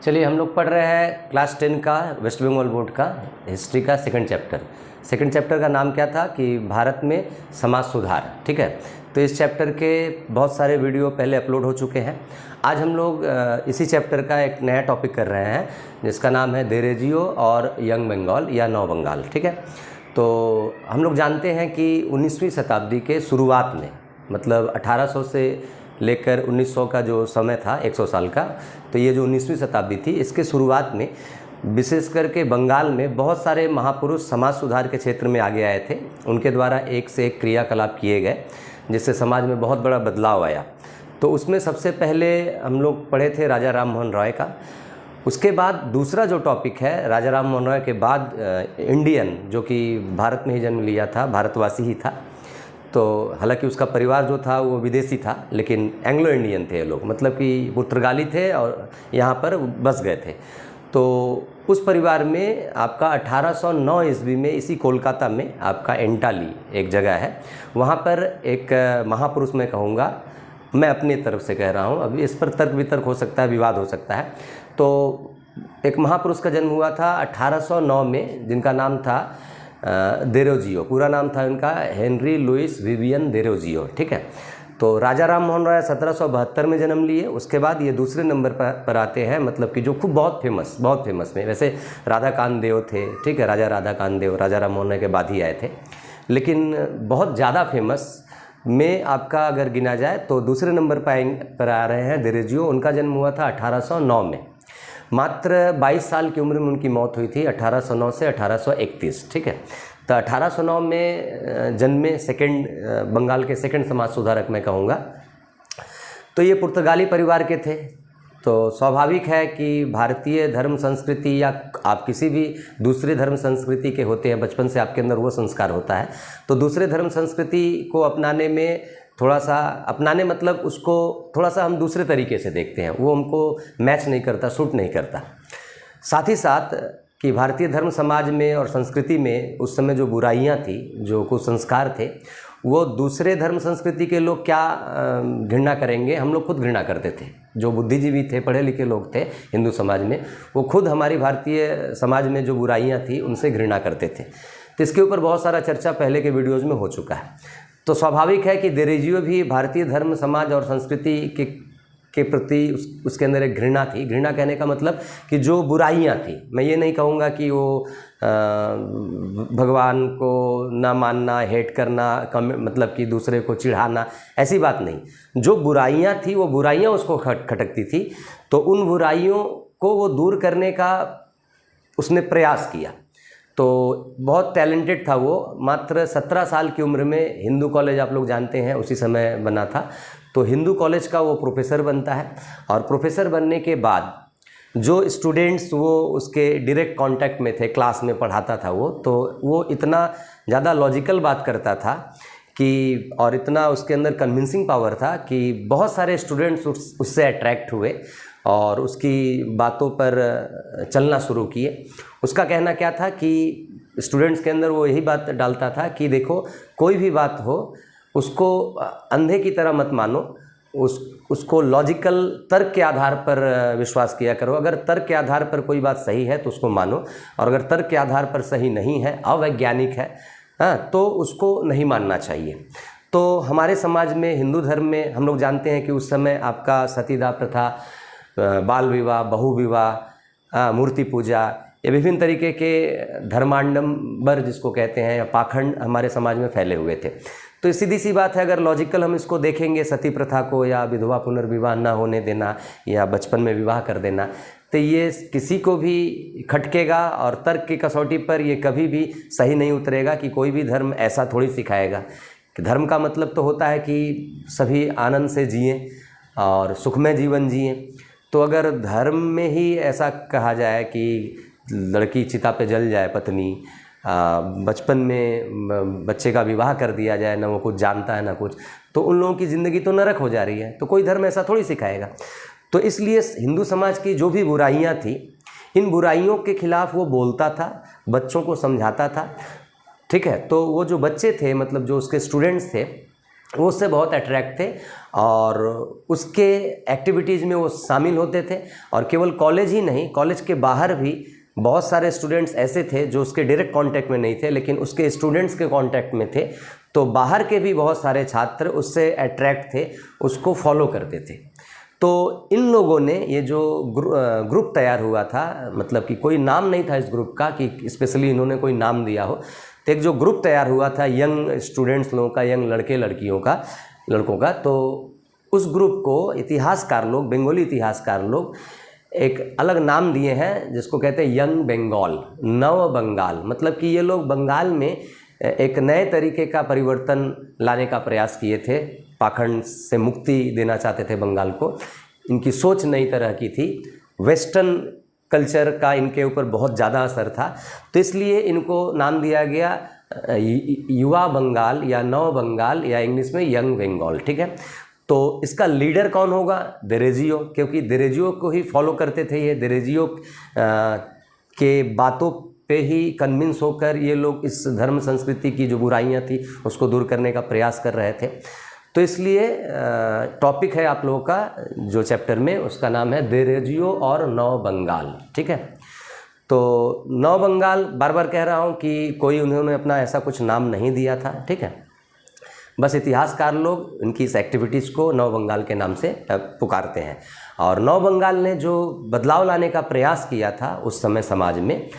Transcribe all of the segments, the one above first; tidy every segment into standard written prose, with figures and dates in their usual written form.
चलिए, हम लोग पढ़ रहे हैं क्लास 10 का वेस्ट बंगाल बोर्ड का हिस्ट्री का सेकंड चैप्टर का नाम क्या था कि भारत में समाज सुधार। ठीक है, तो इस चैप्टर के बहुत सारे वीडियो पहले अपलोड हो चुके हैं। आज हम लोग इसी चैप्टर का एक नया टॉपिक कर रहे हैं जिसका नाम है देरेजियो और यंग बंगाल या नव बंगाल। ठीक है, तो हम लोग जानते हैं कि 19वीं शताब्दी के शुरुआत में, मतलब 1800 से लेकर 1900 का जो समय था, 100 साल का, तो ये जो 19वीं शताब्दी थी, इसके शुरुआत में विशेष करके बंगाल में बहुत सारे महापुरुष समाज सुधार के क्षेत्र में आगे आए थे। उनके द्वारा एक से एक क्रियाकलाप किए गए जिससे समाज में बहुत बड़ा बदलाव आया। तो उसमें सबसे पहले हम लोग पढ़े थे राजा राम मोहन रॉय का। उसके बाद दूसरा जो टॉपिक है, राजा राम मोहन रॉय के बाद इंडियन, जो कि भारत में ही जन्म लिया था, भारतवासी ही था। तो हालांकि उसका परिवार जो था वो विदेशी था, लेकिन एंग्लो इंडियन थे ये लोग, मतलब कि पुर्तगाली थे और यहाँ पर बस गए थे। तो उस परिवार में आपका 1809 ईस्वी में इसी कोलकाता में आपका एंटाली एक जगह है, वहाँ पर एक महापुरुष, मैं कहूँगा, मैं अपनी तरफ से कह रहा हूँ, अभी इस पर तर्क वितर्क हो सकता है, विवाद हो सकता है। तो एक महापुरुष का जन्म हुआ था 1809 में, जिनका नाम था देरोजियो। पूरा नाम था उनका हेनरी लुइस विवियन देरोजियो। ठीक है, तो राजा राम मोहन रॉय 1772 में जन्म लिए। उसके बाद ये दूसरे नंबर पर आते हैं, मतलब कि जो खूब बहुत फेमस में, वैसे राधा कान देव थे। ठीक है, राजा राधा कान देव राजा राम मोहन रॉय के बाद ही आए थे, लेकिन बहुत ज़्यादा फेमस में आपका अगर गिना जाए तो दूसरे नंबर पर आ रहे हैं देरेजियो। उनका जन्म हुआ था 1809 में। मात्र 22 साल की उम्र में उनकी मौत हुई थी, 1809 से 1831। ठीक है, तो 1809 में जन्मे बंगाल के सेकंड समाज सुधारक मैं कहूँगा। तो ये पुर्तगाली परिवार के थे। तो स्वाभाविक है कि भारतीय धर्म संस्कृति या आप किसी भी दूसरे धर्म संस्कृति के होते हैं, बचपन से आपके अंदर वो संस्कार होता है। तो दूसरे धर्म संस्कृति को अपनाने में मतलब उसको थोड़ा सा हम दूसरे तरीके से देखते हैं, वो हमको मैच नहीं करता, सूट नहीं करता। साथ ही साथ कि भारतीय धर्म समाज में और संस्कृति में उस समय जो बुराइयां थी, जो कुसंस्कार थे, वो दूसरे धर्म संस्कृति के लोग क्या घृणा करेंगे, हम लोग खुद घृणा करते थे। जो बुद्धिजीवी थे, पढ़े लिखे लोग थे हिंदू समाज में, वो खुद हमारी भारतीय समाज में जो बुराइयां थी उनसे घृणा करते थे। तो इसके ऊपर बहुत सारा चर्चा पहले के वीडियोज़ में हो चुका है। तो स्वाभाविक है कि देरेजियो भी भारतीय धर्म समाज और संस्कृति के प्रति उसके अंदर एक घृणा थी। घृणा कहने का मतलब कि जो बुराइयां थी, मैं ये नहीं कहूँगा कि वो भगवान को ना मानना, हेट करना, मतलब कि दूसरे को चिढ़ाना, ऐसी बात नहीं। जो बुराइयां थी वो बुराइयां उसको खटकती थी, तो उन बुराइयों को वो दूर करने का उसने प्रयास किया। तो बहुत टैलेंटेड था वो। मात्र 17 साल की उम्र में हिंदू कॉलेज, आप लोग जानते हैं, उसी समय बना था। तो हिंदू कॉलेज का वो प्रोफेसर बनता है, और प्रोफेसर बनने के बाद जो स्टूडेंट्स वो उसके डायरेक्ट कांटेक्ट में थे, क्लास में पढ़ाता था वो, तो वो इतना ज़्यादा लॉजिकल बात करता था कि, और इतना उसके अंदर कन्विंसिंग पावर था कि बहुत सारे स्टूडेंट्स उससे अट्रैक्ट हुए और उसकी बातों पर चलना शुरू किए। उसका कहना क्या था कि स्टूडेंट्स के अंदर वो यही बात डालता था कि देखो, कोई भी बात हो उसको अंधे की तरह मत मानो, उसको लॉजिकल तर्क के आधार पर विश्वास किया करो। अगर तर्क के आधार पर कोई बात सही है तो उसको मानो, और अगर तर्क के आधार पर सही नहीं है, अवैज्ञानिक है, तो उसको नहीं मानना चाहिए। तो हमारे समाज में, हिंदू धर्म में, हम लोग जानते हैं कि उस समय आपका सतीदाह प्रथा, बाल विवाह, बहु विवाह, मूर्ति पूजा, ये विभिन्न तरीके के धर्मांडम्बर जिसको कहते हैं, या पाखंड हमारे समाज में फैले हुए थे। तो सीधी सी बात है, अगर लॉजिकल हम इसको देखेंगे, सती प्रथा को, या विधवा पुनर्विवाह न होने देना, या बचपन में विवाह कर देना, तो ये किसी को भी खटकेगा, और तर्क की कसौटी पर ये कभी भी सही नहीं उतरेगा कि कोई भी धर्म ऐसा थोड़ी सिखाएगा। कि धर्म का मतलब तो होता है कि सभी आनंद से जिएं और सुखमय जीवन जिएं। तो अगर धर्म में ही ऐसा कहा जाए कि लड़की चिता पे जल जाए, पत्नी, बचपन में बच्चे का विवाह कर दिया जाए, ना वो कुछ जानता है ना कुछ, तो उन लोगों की ज़िंदगी तो नरक हो जा रही है। तो कोई धर्म ऐसा थोड़ी सिखाएगा। तो इसलिए हिंदू समाज की जो भी बुराइयां थी, इन बुराइयों के खिलाफ वो बोलता था, बच्चों को समझाता था। ठीक है, तो वो जो बच्चे थे, मतलब जो उसके स्टूडेंट्स थे, वो उससे बहुत अट्रैक्ट थे, और उसके एक्टिविटीज़ में वो शामिल होते थे। और केवल कॉलेज ही नहीं, कॉलेज के बाहर भी बहुत सारे स्टूडेंट्स ऐसे थे जो उसके डायरेक्ट कांटेक्ट में नहीं थे, लेकिन उसके स्टूडेंट्स के कांटेक्ट में थे। तो बाहर के भी बहुत सारे छात्र उससे अट्रैक्ट थे, उसको फॉलो करते थे। तो इन लोगों ने ये जो ग्रुप तैयार हुआ था, मतलब कि कोई नाम नहीं था इस ग्रुप का कि स्पेशली इन्होंने कोई नाम दिया हो, तो एक जो ग्रुप तैयार हुआ था यंग स्टूडेंट्स लोगों का, यंग लड़के लड़कियों का, लड़कों का, तो उस ग्रुप को इतिहासकार लोग, बंगाली इतिहासकार लोग एक अलग नाम दिए हैं जिसको कहते हैं यंग बंगाल, नव बंगाल। मतलब कि ये लोग बंगाल में एक नए तरीके का परिवर्तन लाने का प्रयास किए थे, पाखंड से मुक्ति देना चाहते थे बंगाल को। इनकी सोच नई तरह की थी, वेस्टर्न कल्चर का इनके ऊपर बहुत ज़्यादा असर था, तो इसलिए इनको नाम दिया गया युवा बंगाल या नव बंगाल या इंग्लिश में यंग बंगाल। ठीक है, तो इसका लीडर कौन होगा? देरेजियो, क्योंकि देरेजियो को ही फॉलो करते थे ये। देरेजियो के बातों पे ही कन्विंस होकर ये लोग इस धर्म संस्कृति की जो बुराइयां थी उसको दूर करने का प्रयास कर रहे थे। तो इसलिए टॉपिक है आप लोगों का जो चैप्टर में, उसका नाम है देरेजियो और नव बंगाल। ठीक है, तो नव बंगाल बार बार कह रहा हूँ कि कोई उन्होंने अपना ऐसा कुछ नाम नहीं दिया था। ठीक है, बस इतिहासकार लोग इनकी इस एक्टिविटीज़ को नव बंगाल के नाम से पुकारते हैं। और नव बंगाल ने जो बदलाव लाने का प्रयास किया था उस समय समाज में,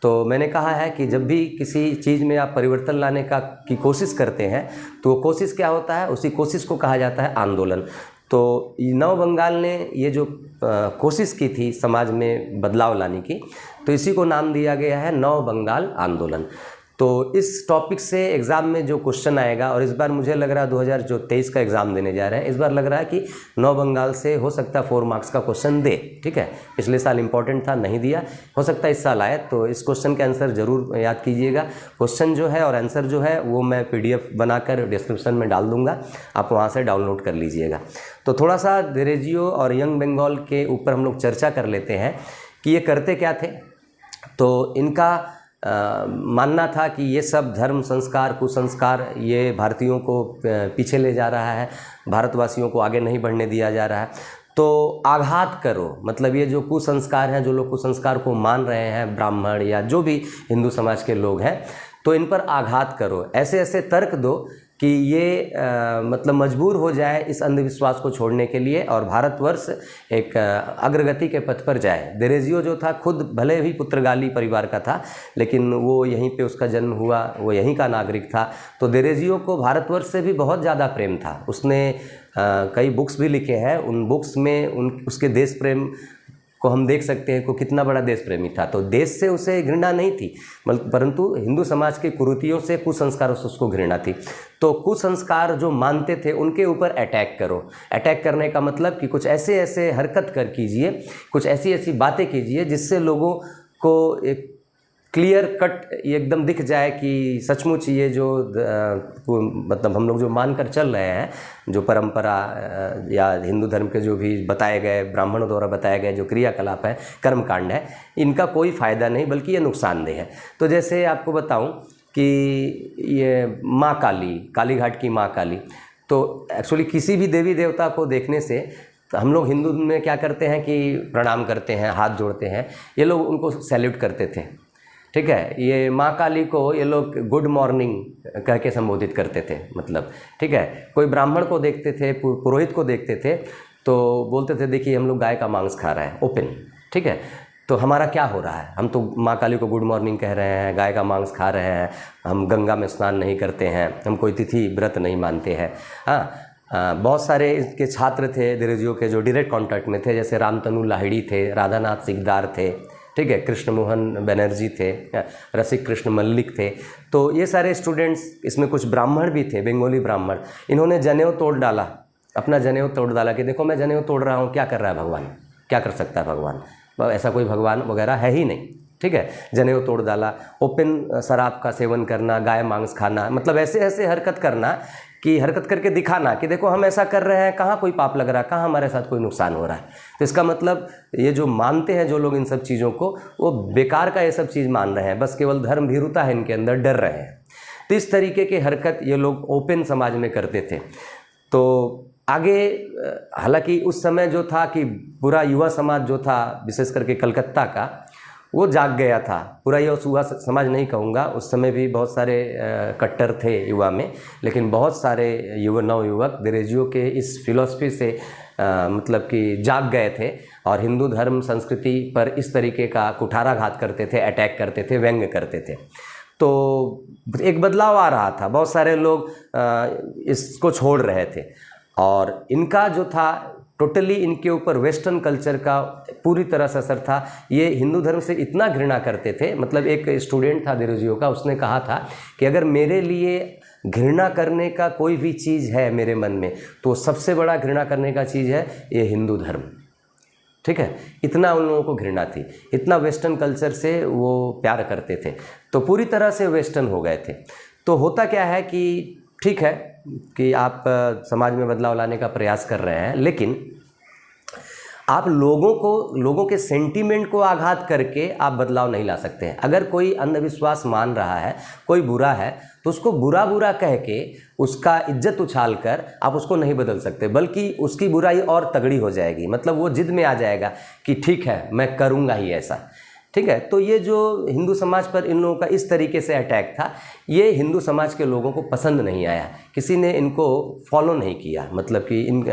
तो मैंने कहा है कि जब भी किसी चीज़ में आप परिवर्तन लाने की कोशिश करते हैं तो वो कोशिश क्या होता है, उसी कोशिश को कहा जाता है आंदोलन। तो नव बंगाल ने ये जो कोशिश की थी समाज में बदलाव लाने की, तो इसी को नाम दिया गया है नव बंगाल आंदोलन। तो इस टॉपिक से एग्ज़ाम में जो क्वेश्चन आएगा, और इस बार मुझे लग रहा है 2023 का एग्ज़ाम देने जा रहे हैं, इस बार लग रहा है कि नव बंगाल से हो सकता है 4 मार्क्स का क्वेश्चन दे। ठीक है, पिछले साल इंपॉर्टेंट था, नहीं दिया, हो सकता है इस साल आए। तो इस क्वेश्चन के आंसर ज़रूर याद कीजिएगा। क्वेश्चन जो है और आंसर जो है वो मैं PDF बनाकर डिस्क्रिप्शन में डाल दूँगा, आप वहाँ से डाउनलोड कर लीजिएगा। तो थोड़ा सा देरेजियो और यंग बंगाल के ऊपर हम लोग चर्चा कर लेते हैं कि ये करते क्या थे। तो इनका मानना था कि ये सब धर्म, संस्कार, कुसंस्कार ये भारतीयों को पीछे ले जा रहा है, भारतवासियों को आगे नहीं बढ़ने दिया जा रहा है। तो आघात करो, मतलब ये जो कुसंस्कार हैं, जो लोग कुसंस्कार को मान रहे हैं, ब्राह्मण या जो भी हिंदू समाज के लोग हैं, तो इन पर आघात करो, ऐसे ऐसे तर्क दो कि ये मतलब मजबूर हो जाए इस अंधविश्वास को छोड़ने के लिए और भारतवर्ष एक अग्रगति के पथ पर जाए। देरेजियो जो था खुद भले ही पुर्तगाली परिवार का था, लेकिन वो यहीं पे उसका जन्म हुआ, वो यहीं का नागरिक था। तो देरेजियो को भारतवर्ष से भी बहुत ज़्यादा प्रेम था। उसने कई बुक्स भी लिखे हैं, उन बुक्स में उसके देश प्रेम को हम देख सकते हैं को कितना बड़ा देश प्रेमी था। तो देश से उसे घृणा नहीं थी, परंतु हिंदू समाज के कुरीतियों से, कुसंस्कारों से उसको घृणा थी। तो कुसंस्कार जो मानते थे उनके ऊपर अटैक करो। अटैक करने का मतलब कि कुछ ऐसे ऐसे हरकत कीजिए, कुछ ऐसी ऐसी बातें कीजिए जिससे लोगों को एक क्लियर कट ये एकदम दिख जाए कि सचमुच ये जो मतलब हम लोग जो मानकर चल रहे हैं, जो परंपरा या हिंदू धर्म के जो भी बताए गए, ब्राह्मणों द्वारा बताए गए जो क्रियाकलाप है, कर्मकांड है, इनका कोई फ़ायदा नहीं बल्कि ये नुकसानदेह है। तो जैसे आपको बताऊं कि ये माँ काली, काली घाट की माँ काली, तो एक्चुअली किसी भी देवी देवता को देखने से तो हम लोग हिंदू में क्या करते हैं कि प्रणाम करते हैं, हाथ जोड़ते हैं, ये लोग उनको सैल्यूट करते थे। ठीक है, ये माँ काली को ये लोग गुड मॉर्निंग कह के संबोधित करते थे, मतलब ठीक है। कोई ब्राह्मण को देखते थे, पुरोहित को देखते थे तो बोलते थे देखिए हम लोग गाय का मांस खा रहे हैं, ओपन। ठीक है, तो हमारा क्या हो रहा है, हम तो माँ काली को गुड मॉर्निंग कह रहे हैं, गाय का मांस खा रहे हैं, हम गंगा में स्नान नहीं करते हैं, हम कोई तिथि व्रत नहीं मानते हैं। हाँ, बहुत सारे इसके छात्र थे देरेजियो के जो डायरेक्ट कॉन्टैक्ट में थे, जैसे रामतनु लाहिड़ी थे, राधानाथ सिकदार थे, ठीक है, कृष्ण मोहन बनर्जी थे, रसिक कृष्ण मल्लिक थे। तो ये सारे स्टूडेंट्स, इसमें कुछ ब्राह्मण भी थे, बंगाली ब्राह्मण, इन्होंने जनेऊ तोड़ डाला, अपना जनेऊ तोड़ डाला कि देखो मैं जनेऊ तोड़ रहा हूँ, क्या कर रहा है भगवान, क्या कर सकता है भगवान, ऐसा कोई भगवान वगैरह है ही नहीं। ठीक है, जनेऊ तोड़ डाला, ओपन शराब का सेवन करना, गाय मांस खाना, मतलब ऐसे ऐसे हरकत करना कि हरकत करके दिखाना कि देखो हम ऐसा कर रहे हैं, कहाँ कोई पाप लग रहा है, कहाँ हमारे साथ कोई नुकसान हो रहा है। तो इसका मतलब ये जो मानते हैं जो लोग इन सब चीज़ों को, वो बेकार का ये सब चीज़ मान रहे हैं, बस केवल धर्म भीरुता है इनके अंदर, डर रहे हैं। तो इस तरीके की हरकत ये लोग ओपन समाज में करते थे। तो आगे हालांकि उस समय जो था कि पूरा युवा समाज जो था विशेष करके कलकत्ता का, वो जाग गया था। पूरा युवा समाज नहीं कहूँगा, उस समय भी बहुत सारे कट्टर थे युवा में, लेकिन बहुत सारे नवयुवक अंग्रेजियों के इस फिलॉसफी से मतलब कि जाग गए थे और हिंदू धर्म संस्कृति पर इस तरीके का कुठाराघात करते थे, अटैक करते थे, व्यंग्य करते थे। तो एक बदलाव आ रहा था, बहुत सारे लोग इसको छोड़ रहे थे और इनका जो था टोटली इनके ऊपर वेस्टर्न कल्चर का पूरी तरह से असर था। ये हिंदू धर्म से इतना घृणा करते थे, मतलब एक स्टूडेंट था देरोजियो का, उसने कहा था कि अगर मेरे लिए घृणा करने का कोई भी चीज़ है मेरे मन में, तो सबसे बड़ा घृणा करने का चीज़ है ये हिंदू धर्म। ठीक है, इतना उन लोगों को घृणा थी, इतना वेस्टर्न कल्चर से वो प्यार करते थे, तो पूरी तरह से वेस्टर्न हो गए थे। तो होता क्या है कि ठीक है कि आप समाज में बदलाव लाने का प्रयास कर रहे हैं, लेकिन आप लोगों के सेंटीमेंट को आघात करके आप बदलाव नहीं ला सकते हैं। अगर कोई अंधविश्वास मान रहा है, कोई बुरा है, तो उसको बुरा बुरा कह के उसका इज्जत उछाल कर आप उसको नहीं बदल सकते, बल्कि उसकी बुराई और तगड़ी हो जाएगी। मतलब वो जिद में आ जाएगा कि ठीक है मैं करूँगा ही ऐसा। ठीक है, तो ये जो हिंदू समाज पर इन लोगों का इस तरीके से अटैक था, ये हिंदू समाज के लोगों को पसंद नहीं आया, किसी ने इनको फॉलो नहीं किया, मतलब कि इन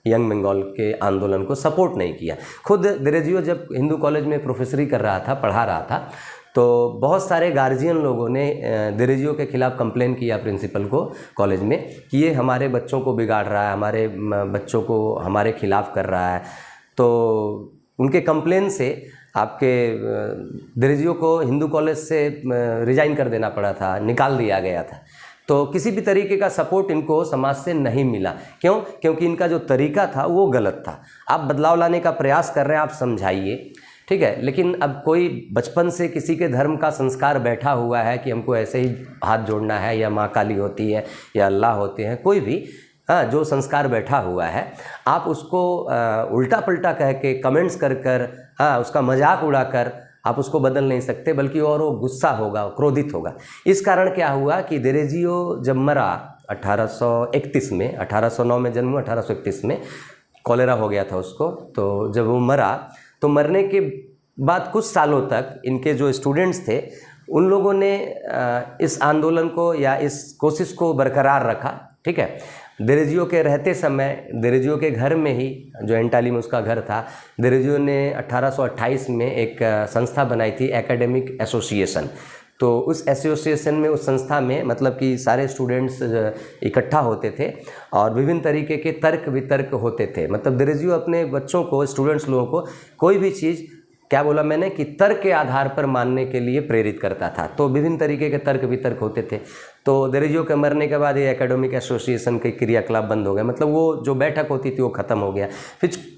यंग बंगाल के आंदोलन को सपोर्ट नहीं किया। खुद देरोजियो जब हिंदू कॉलेज में प्रोफेसरी कर रहा था, पढ़ा रहा था, तो बहुत सारे गार्जियन लोगों ने देरोजियो के खिलाफ कंप्लेन किया प्रिंसिपल को कॉलेज में कि ये हमारे बच्चों को बिगाड़ रहा है, हमारे बच्चों को हमारे खिलाफ कर रहा है। तो उनके कंप्लेन से आपके देरोजियो को हिंदू कॉलेज से रिजाइन कर देना पड़ा था, निकाल दिया गया था। तो किसी भी तरीके का सपोर्ट इनको समाज से नहीं मिला। क्यों? क्योंकि इनका जो तरीका था वो गलत था। आप बदलाव लाने का प्रयास कर रहे हैं, आप समझाइए, ठीक है, लेकिन अब कोई बचपन से किसी के धर्म का संस्कार बैठा हुआ है कि हमको ऐसे ही हाथ जोड़ना है, या माँ काली होती है या अल्लाह होते हैं, कोई भी जो संस्कार बैठा हुआ है, आप उसको उल्टा पलटा कह के कमेंट्स कर कर उसका मजाक उड़ाकर आप उसको बदल नहीं सकते, बल्कि और वो गुस्सा होगा, क्रोधित होगा। इस कारण क्या हुआ कि देरोजियो जब मरा 1831 में, 1809 में जन्म हुआ, 1831 में कॉलेरा हो गया था उसको। तो जब वो मरा तो मरने के बाद कुछ सालों तक इनके जो स्टूडेंट्स थे उन लोगों ने इस आंदोलन को या इस कोशिश को बरकरार रखा। ठीक है, देरोजियो के रहते समय देरोजियो के घर में ही, जो एंटाली में उसका घर था, देरोजियो ने 1828 में एक संस्था बनाई थी, एकेडमिक एसोसिएशन। तो उस एसोसिएशन में, उस संस्था में मतलब कि सारे स्टूडेंट्स इकट्ठा होते थे और विभिन्न तरीके के तर्क वितर्क होते थे। मतलब देरोजियो अपने बच्चों को, स्टूडेंट्स लोगों को कोई भी चीज़, क्या बोला मैंने, कि तर्क के आधार पर मानने के लिए प्रेरित करता था। तो विभिन्न तरीके के तर्क वितर्क होते थे। तो देरोजियो के मरने के बाद ये एकेडमिक एसोसिएशन के क्रियाकलाप बंद हो गए, मतलब वो जो बैठक होती थी वो ख़त्म हो गया।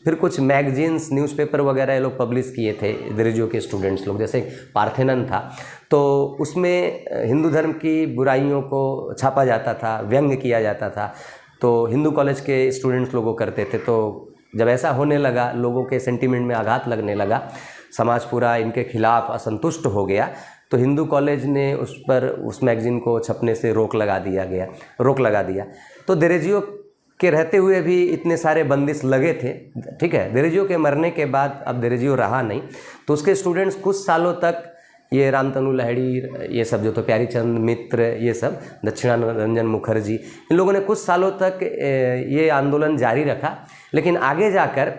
फिर कुछ मैगजीन्स, न्यूज़पेपर वगैरह ये लोग पब्लिश किए थे देरोजियो के स्टूडेंट्स लोग, जैसे पार्थेनन था, तो उसमें हिंदू धर्म की बुराइयों को छापा जाता था, व्यंग्य किया जाता था। तो हिंदू कॉलेज के स्टूडेंट्स लोगों करते थे। तो जब ऐसा होने लगा, लोगों के सेंटीमेंट में आघात लगने लगा, समाज पूरा इनके खिलाफ असंतुष्ट हो गया, तो हिंदू कॉलेज ने उस मैगजीन को छपने से रोक लगा दिया। तो देरोजियो के रहते हुए भी इतने सारे बंदिश लगे थे। ठीक है, देरोजियो के मरने के बाद अब देरोजियो रहा नहीं, तो उसके स्टूडेंट्स कुछ सालों तक, ये रामतनु लाहिड़ी, ये सब जो तो प्यारीचंद मित्र, ये सब दक्षिणारंजन मुखर्जी, इन लोगों ने कुछ सालों तक ये आंदोलन जारी रखा। लेकिन आगे जाकर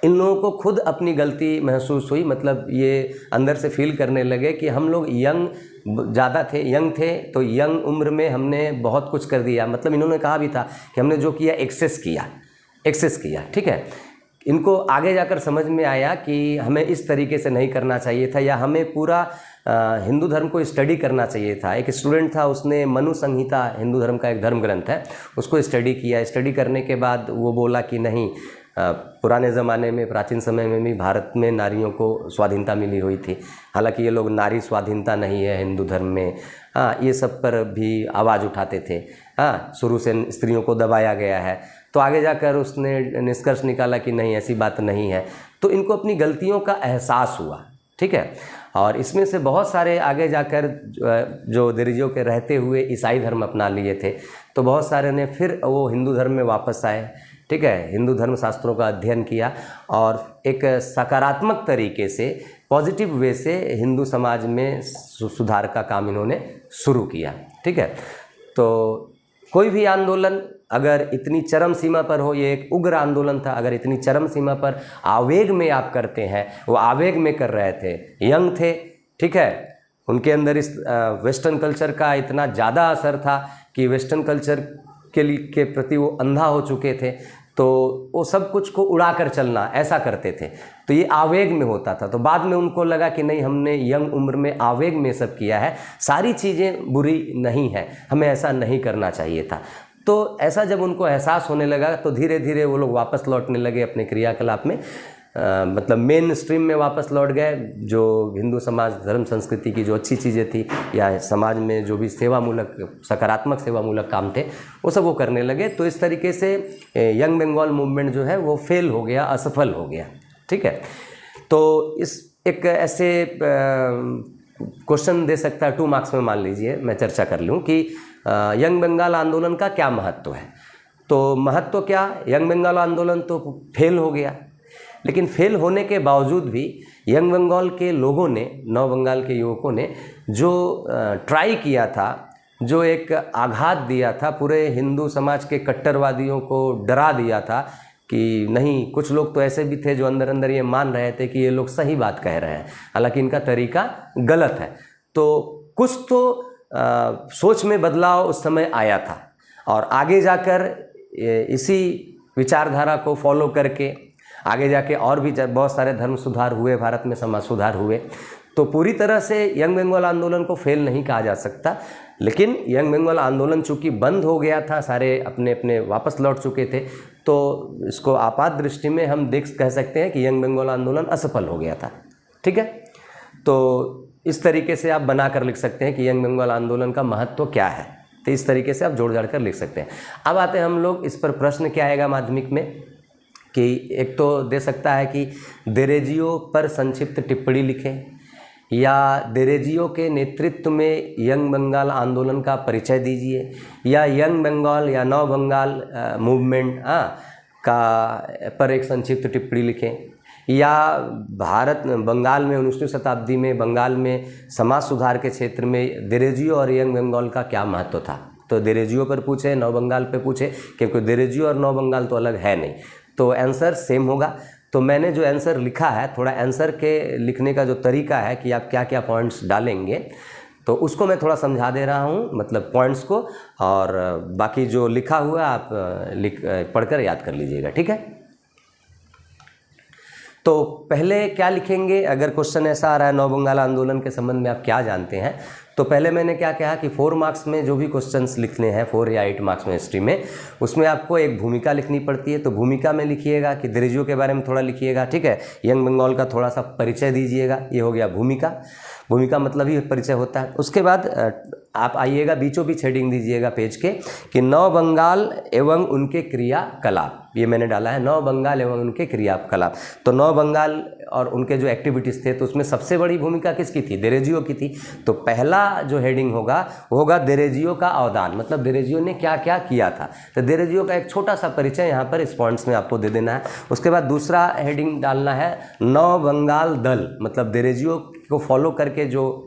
इन लोगों को खुद अपनी गलती महसूस हुई, मतलब ये अंदर से फील करने लगे कि हम लोग यंग थे, तो यंग उम्र में हमने बहुत कुछ कर दिया। मतलब इन्होंने कहा भी था कि हमने जो किया एक्सेस किया। ठीक है, इनको आगे जाकर समझ में आया कि हमें इस तरीके से नहीं करना चाहिए था, या हमें पूरा हिंदू धर्म को स्टडी करना चाहिए था। एक स्टूडेंट था, उसने मनु संहिता, हिंदू धर्म का एक धर्म ग्रंथ है, उसको स्टडी किया। स्टडी करने के बाद वो बोला कि नहीं, पुराने ज़माने में, प्राचीन समय में भी भारत में नारियों को स्वाधीनता मिली हुई थी। हालांकि ये लोग नारी स्वाधीनता नहीं है हिंदू धर्म में, ये सब पर भी आवाज़ उठाते थे। शुरू से स्त्रियों को दबाया गया है। तो आगे जाकर उसने निष्कर्ष निकाला कि नहीं, ऐसी बात नहीं है। तो इनको अपनी गलतियों का एहसास हुआ। ठीक है, और इसमें से बहुत सारे आगे जाकर जो देरेजियो के रहते हुए ईसाई धर्म अपना लिए थे, तो बहुत सारे ने फिर वो हिंदू धर्म में वापस आए, ठीक है, हिंदू धर्म शास्त्रों का अध्ययन किया और एक सकारात्मक तरीके से, पॉजिटिव वे से हिंदू समाज में सुधार का काम इन्होंने शुरू किया, ठीक है। तो कोई भी आंदोलन अगर इतनी चरम सीमा पर हो, ये एक उग्र आंदोलन था, अगर इतनी चरम सीमा पर आवेग में आप करते हैं, वो आवेग में कर रहे थे, यंग थे, ठीक है, उनके अंदर इस वेस्टर्न कल्चर का इतना ज़्यादा असर था कि वेस्टर्न कल्चर के प्रति वो अंधा हो चुके थे, तो वो सब कुछ को उड़ा कर चलना ऐसा करते थे, तो ये आवेग में होता था। तो बाद में उनको लगा कि नहीं, हमने यंग उम्र में आवेग में सब किया है, सारी चीज़ें बुरी नहीं हैं, हमें ऐसा नहीं करना चाहिए था। तो ऐसा जब उनको एहसास होने लगा तो धीरे धीरे वो लोग वापस लौटने लगे अपने क्रियाकलाप में, मतलब मेन स्ट्रीम में वापस लौट गए। जो हिंदू समाज धर्म संस्कृति की जो अच्छी चीज़ें थी या समाज में जो भी सेवामूलक सकारात्मक सेवामूलक काम थे वो सब वो करने लगे। तो इस तरीके से यंग बंगाल मूवमेंट जो है वो फेल हो गया, असफल हो गया, ठीक है। तो इस एक ऐसे क्वेश्चन दे सकता है 2 मार्क्स में, मान लीजिए मैं चर्चा कर लूँ कि यंग बंगाल आंदोलन का क्या महत्व है। तो महत्व क्या, यंग बंगाल आंदोलन तो फेल हो गया, लेकिन फेल होने के बावजूद भी यंग बंगाल के लोगों ने, नव बंगाल के युवकों ने जो ट्राई किया था, जो एक आघात दिया था, पूरे हिंदू समाज के कट्टरवादियों को डरा दिया था कि नहीं, कुछ लोग तो ऐसे भी थे जो अंदर अंदर ये मान रहे थे कि ये लोग सही बात कह रहे हैं, हालांकि इनका तरीका गलत है। तो कुछ तो सोच में बदलाव उस समय आया था और आगे जाकर इसी विचारधारा को फॉलो करके आगे जाके और भी बहुत सारे धर्म सुधार हुए, भारत में समाज सुधार हुए। तो पूरी तरह से यंग बंगाल आंदोलन को फेल नहीं कहा जा सकता, लेकिन यंग बंगाल आंदोलन चूँकि बंद हो गया था, सारे अपने अपने वापस लौट चुके थे, तो इसको आपात दृष्टि में हम कह सकते हैं कि यंग बंगाल आंदोलन असफल हो गया था, ठीक है। तो इस तरीके से आप बना कर लिख सकते हैं कि यंग बंगाल आंदोलन का महत्व क्या है, तो इस तरीके से आप जोड़ जाड़ कर लिख सकते हैं। अब आते हैं हम लोग इस पर, प्रश्न क्या आएगा माध्यमिक में कि एक तो दे सकता है कि देरेजियो पर संक्षिप्त टिप्पणी लिखें, या देरेजियो के नेतृत्व में यंग बंगाल आंदोलन का परिचय दीजिए, या यंग बंगाल या नव बंगाल मूवमेंट का पर एक संक्षिप्त टिप्पणी लिखें, या भारत बंगाल में 19वीं शताब्दी में बंगाल में समाज सुधार के क्षेत्र में देरेजियो और यंग बंगाल का क्या महत्व था। तो देरेजियो पर पूछे, नव बंगाल पे पूछे, क्योंकि देरेजियो और नव बंगाल तो अलग है नहीं, तो आंसर सेम होगा। तो मैंने जो आंसर लिखा है, थोड़ा आंसर के लिखने का जो तरीका है कि आप क्या क्या पॉइंट्स डालेंगे, तो उसको मैं थोड़ा समझा दे रहा हूँ, मतलब पॉइंट्स को, और बाकी जो लिखा हुआ आप पढ़कर याद कर लीजिएगा, ठीक है। तो पहले क्या लिखेंगे, अगर क्वेश्चन ऐसा आ रहा है नव बंगाल आंदोलन के संबंध में आप क्या जानते हैं, तो पहले मैंने क्या कहा कि 4 मार्क्स में जो भी क्वेश्चंस लिखने हैं, 4 या 8 मार्क्स में हिस्ट्री में, उसमें आपको एक भूमिका लिखनी पड़ती है। तो भूमिका में लिखिएगा कि देरेजियो के बारे में थोड़ा लिखिएगा, ठीक है, यंग बंगाल का थोड़ा सा परिचय दीजिएगा, ये हो गया भूमिका। भूमिका मतलब ही परिचय होता है। उसके बाद आप आइएगा, बीचों बीच हेडिंग दीजिएगा पेज के कि नव बंगाल एवं उनके क्रियाकलाप, ये मैंने डाला है, नव बंगाल एवं उनके क्रियाकलाप। तो नव बंगाल और उनके जो एक्टिविटीज़ थे, तो उसमें सबसे बड़ी भूमिका किसकी थी, देरेजियो की थी। तो पहला जो हेडिंग होगा वो होगा देरेजियो का अवदान, मतलब देरेजियो ने क्या क्या किया था। तो देरेजियो का एक छोटा सा परिचय यहाँ पर इस पॉइंट्स में आपको दे देना है। उसके बाद दूसरा हेडिंग डालना है नव बंगाल दल, मतलब देरेजियो को फॉलो करके जो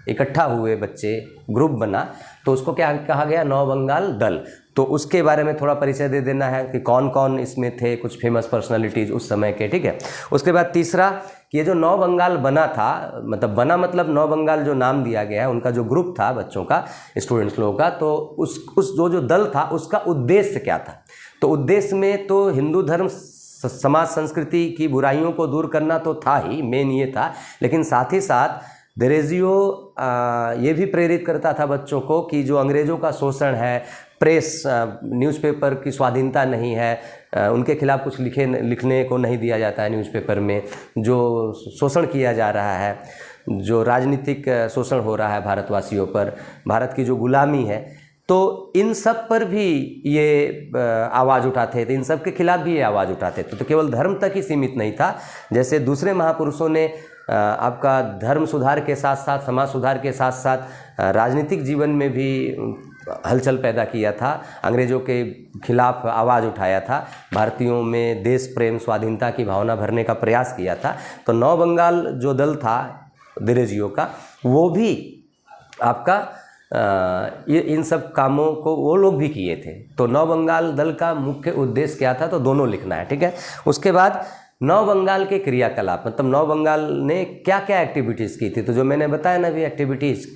इकट्ठा हुए बच्चे, ग्रुप बना, तो उसको क्या कहा गया, नव बंगाल दल। तो उसके बारे में थोड़ा परिचय दे देना है कि कौन कौन इसमें थे, कुछ फेमस पर्सनालिटीज़ उस समय के, ठीक है। उसके बाद तीसरा कि ये जो नव बंगाल बना था, मतलब बना मतलब नव बंगाल जो नाम दिया गया है, उनका जो ग्रुप था बच्चों का, स्टूडेंट्स लोगों का, तो उस जो दल था उसका उद्देश्य क्या था। तो उद्देश्य में तो हिंदू धर्म समाज संस्कृति की बुराइयों को दूर करना तो था ही, मेन ये था, लेकिन साथ ही साथ देरेजियो ये भी प्रेरित करता था बच्चों को कि जो अंग्रेज़ों का शोषण है, प्रेस न्यूज़पेपर की स्वाधीनता नहीं है, उनके खिलाफ कुछ लिखने को नहीं दिया जाता है न्यूज़पेपर में, जो शोषण किया जा रहा है, जो राजनीतिक शोषण हो रहा है भारतवासियों पर, भारत की जो गुलामी है, तो इन सब पर भी ये आवाज़ उठाते थे, इन सब के खिलाफ भी ये आवाज़ उठाते थे। तो केवल धर्म तक ही सीमित नहीं था, जैसे दूसरे महापुरुषों ने आपका धर्म सुधार के साथ साथ, समाज सुधार के साथ साथ राजनीतिक जीवन में भी हलचल पैदा किया था, अंग्रेज़ों के खिलाफ आवाज़ उठाया था, भारतीयों में देश प्रेम, स्वाधीनता की भावना भरने का प्रयास किया था। तो नव बंगाल जो दल था दिरेजियो का, वो भी आपका ये इन सब कामों को वो लोग भी किए थे। तो नव बंगाल दल का मुख्य उद्देश्य क्या था, तो दोनों लिखना है, ठीक है। उसके बाद नव बंगाल के क्रियाकलाप, मतलब नव बंगाल ने क्या क्या एक्टिविटीज़ की थी, तो जो मैंने बताया ना भी एक्टिविटीज़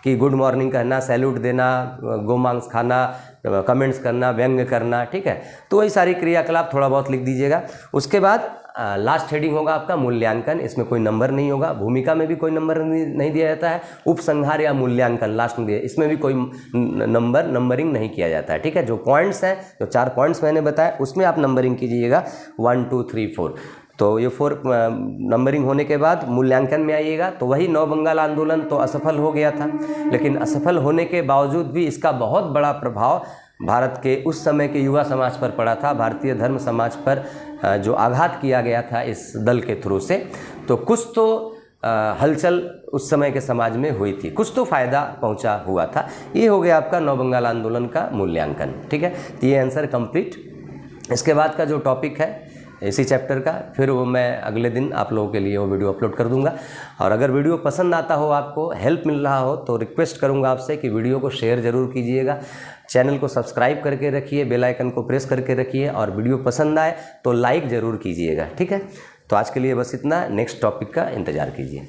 कि गुड मॉर्निंग कहना, सैल्यूट देना, गोमांस खाना, कमेंट्स करना, व्यंग करना, ठीक है। तो वही सारी क्रियाकलाप थोड़ा बहुत लिख दीजिएगा। उसके बाद लास्ट हेडिंग होगा आपका मूल्यांकन, इसमें कोई नंबर नहीं होगा, भूमिका में भी कोई नंबर नहीं दिया जाता है, उपसंहार या मूल्यांकन लास्ट में दिया, इसमें भी कोई नंबरिंग नहीं किया जाता है, ठीक है। जो पॉइंट्स हैं, जो 4 पॉइंट्स मैंने बताया, उसमें आप नंबरिंग कीजिएगा 1 2 3 4। तो ये 4 नंबरिंग होने के बाद मूल्यांकन में आइएगा। तो वही नव बंगाल आंदोलन तो असफल हो गया था, लेकिन असफल होने के बावजूद भी इसका बहुत बड़ा प्रभाव भारत के उस समय के युवा समाज पर पड़ा था, भारतीय धर्म समाज पर जो आघात किया गया था इस दल के थ्रू से। तो कुछ तो हलचल उस समय के समाज में हुई थी, कुछ तो फ़ायदा पहुंचा हुआ था। ये हो गया आपका नव बंगाल आंदोलन का मूल्यांकन, ठीक है। तो ये आंसर कंप्लीट। इसके बाद का जो टॉपिक है इसी चैप्टर का, फिर वो मैं अगले दिन आप लोगों के लिए वो वीडियो अपलोड कर दूंगा। और अगर वीडियो पसंद आता हो, आपको हेल्प मिल रहा हो, तो रिक्वेस्ट करूंगा आपसे कि वीडियो को शेयर ज़रूर कीजिएगा, चैनल को सब्सक्राइब करके रखिए, बेल आइकन को प्रेस करके रखिए, और वीडियो पसंद आए तो लाइक ज़रूर कीजिएगा, ठीक है। तो आज के लिए बस इतना, नेक्स्ट टॉपिक का इंतज़ार कीजिए।